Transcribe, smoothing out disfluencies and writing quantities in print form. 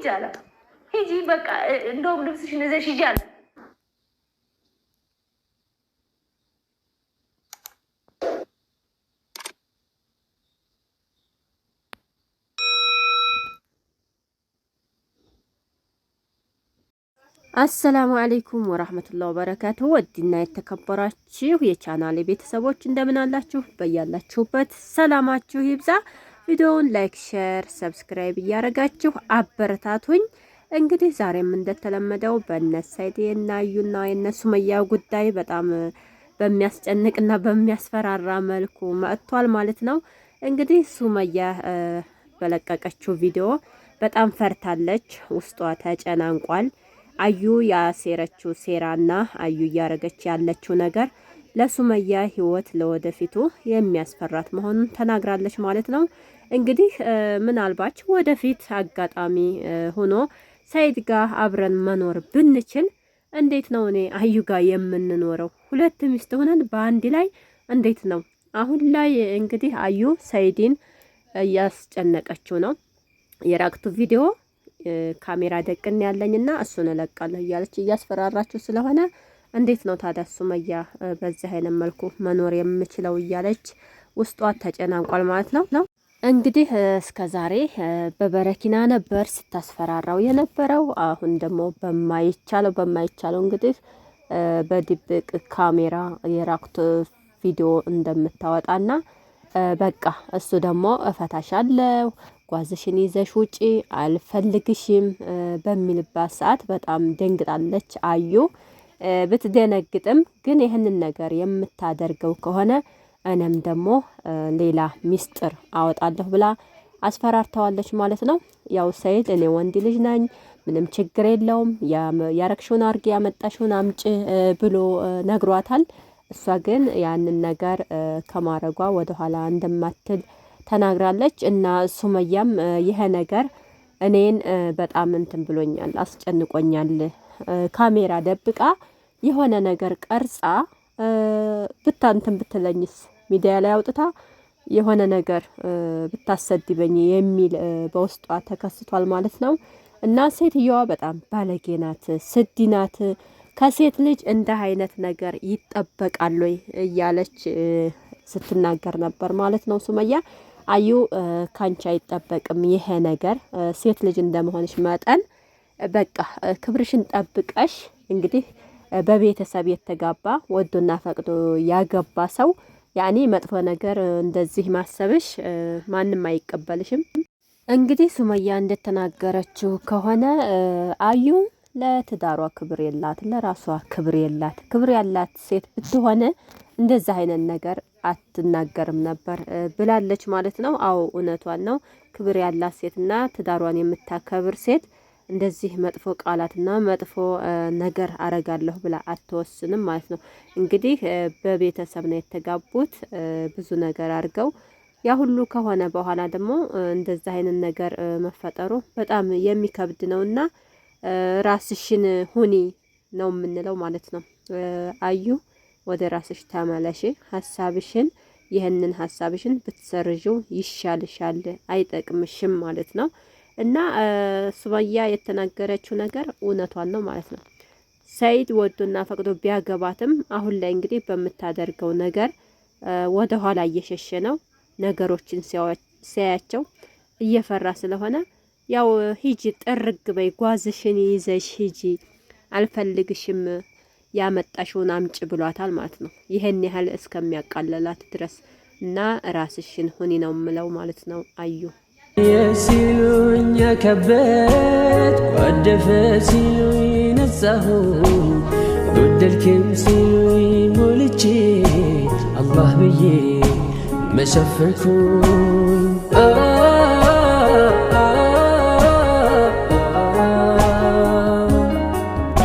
ሂጂ አላት። ሂጂ በቃ እንደውም ልብስሽን ይዘሽ ሂጂ አላት። አሰላሙ አለይኩም ወራህመቱላሂ ወበረካቱ። ወዲና የተከበራችሁ የቻናሌ ቤተሰቦች እንደምን አላችሁ? በያላችሁበት ሰላማችሁ ይብዛ። ቪዲዮውን ላይክ፣ ሼር፣ ሰብስክራይብ እያረጋችሁ አበረታቱኝ። እንግዲህ ዛሬም እንደተለመደው በነሰይድ እና አዩና የነሱመያ ጉዳይ በጣም በሚያስጨንቅና በሚያስፈራራ መልኩ መጥቷል ማለት ነው። እንግዲህ ሱመያ በለቀቀችው ቪዲዮ በጣም ፈርታለች፣ ውስጧ ተጨናንቋል። አዩ ያሴረችው ሴራና አዩ እያረገች ያለችው ነገር ለሱመያ ህይወት ለወደፊቱ የሚያስፈራት መሆኑን ተናግራለች ማለት ነው። እንግዲህ ምናልባት ወደፊት አጋጣሚ ሆኖ ሰይድ ጋር አብረን መኖር ብንችል እንዴት ነው እኔ አዩ ጋር የምንኖረው? ሁለት ሚስት ሆነን በአንድ ላይ እንዴት ነው? አሁን ላይ እንግዲህ አዩ ሰይድን እያስጨነቀችው ነው። የራቅቱ ቪዲዮ ካሜራ ደቅን ያለኝና እሱን እለቃለሁ እያለች እያስፈራራችሁ ስለሆነ እንዴት ነው ታዲያ ሱመያ በዚህ አይነት መልኩ መኖር የምችለው እያለች ውስጧ ተጨናንቋል ማለት ነው። እንግዲህ እስከ ዛሬ በበረኪና ነበር ስታስፈራራው የነበረው። አሁን ደግሞ በማይቻለው እንግዲህ በድብቅ ካሜራ የራቅቱ ቪዲዮ እንደምታወጣና በቃ እሱ ደግሞ እፈታሻለሁ ጓዝሽን ይዘሽ ውጪ አልፈልግሽም በሚልባት ሰዓት በጣም ደንግጣለች አዩ። ብትደነግጥም ግን ይህንን ነገር የምታደርገው ከሆነ እኔም ደግሞ ሌላ ሚስጥር አወጣለሁ ብላ አስፈራርተዋለች ማለት ነው። ያው ሰይድ እኔ ወንድ ልጅ ነኝ ምንም ችግር የለውም ያረክሽውን አርጊ ያመጣሽውን አምጪ ብሎ ነግሯታል። እሷ ግን ያንን ነገር ከማረጓ ወደኋላ እንደማትል ተናግራለች። እና ሱመያም ይሄ ነገር እኔን በጣም እንትን ብሎኛል፣ አስጨንቆኛል። ካሜራ ደብቃ የሆነ ነገር ቀርጻ ብታንትን ብትለኝስ ሚዲያ ላይ አውጥታ የሆነ ነገር ብታሰድበኝ የሚል በውስጧ ተከስቷል ማለት ነው። እና ሴትየዋ በጣም ባለጌ ናት፣ ስዲ ናት። ከሴት ልጅ እንደ አይነት ነገር ይጠበቃል ወይ እያለች ስትናገር ነበር ማለት ነው ሱመያ። አዩ ካንቺ አይጠበቅም ይሄ ነገር፣ ሴት ልጅ እንደመሆንሽ መጠን በቃ ክብርሽን ጠብቀሽ እንግዲህ በቤተሰብ የተጋባ ወዶና ፈቅዶ ያገባ ሰው ያኔ መጥፎ ነገር እንደዚህ ማሰብሽ ማንም አይቀበልሽም። እንግዲህ ሱመያ እንደተናገረችው ከሆነ አዩ ለትዳሯ ክብር የላት፣ ለራሷ ክብር የላት። ክብር ያላት ሴት ብትሆነ እንደዛ አይነት ነገር አትናገርም ነበር ብላለች ማለት ነው። አዎ እውነቷን ነው። ክብር ያላት ሴትና ትዳሯን የምታከብር ሴት እንደዚህ መጥፎ ቃላትና መጥፎ ነገር አረጋለሁ ብላ አትወስንም ማለት ነው። እንግዲህ በቤተሰብ ነው የተጋቡት፣ ብዙ ነገር አድርገው ያ ሁሉ ከሆነ በኋላ ደግሞ እንደዛ አይነት ነገር መፈጠሩ በጣም የሚከብድ ነውና ራስሽን ሁኒ ነው የምንለው ማለት ነው። አዩ ወደ ራስሽ ተመለሽ፣ ሀሳብሽን ይህንን ሀሳብሽን ብትሰርዥው ይሻልሻል፣ አይጠቅምሽም ማለት ነው። እና ሱመያ የተናገረችው ነገር እውነቷን ነው ማለት ነው። ሰይድ ወዶና ፈቅዶ ቢያገባትም አሁን ላይ እንግዲህ በምታደርገው ነገር ወደ ኋላ እየሸሸ ነው። ነገሮችን ሲያያቸው እየፈራ ስለሆነ ያው ሂጂ ጥርግ በይ ጓዝሽን ይዘሽ ሂጂ አልፈልግሽም ያመጣሽውን አምጭ ብሏታል ማለት ነው። ይሄን ያህል እስከሚያቃለላት ድረስ እና ራስሽን ሁኒ ነው ምለው ማለት ነው። አዩ የሲሉኝ ከበት ወደፈ ሲሉኝ ነጻሁ ጎደልክም ሲሉኝ ሞልቼ አላህ ብዬ መሸፈርኩ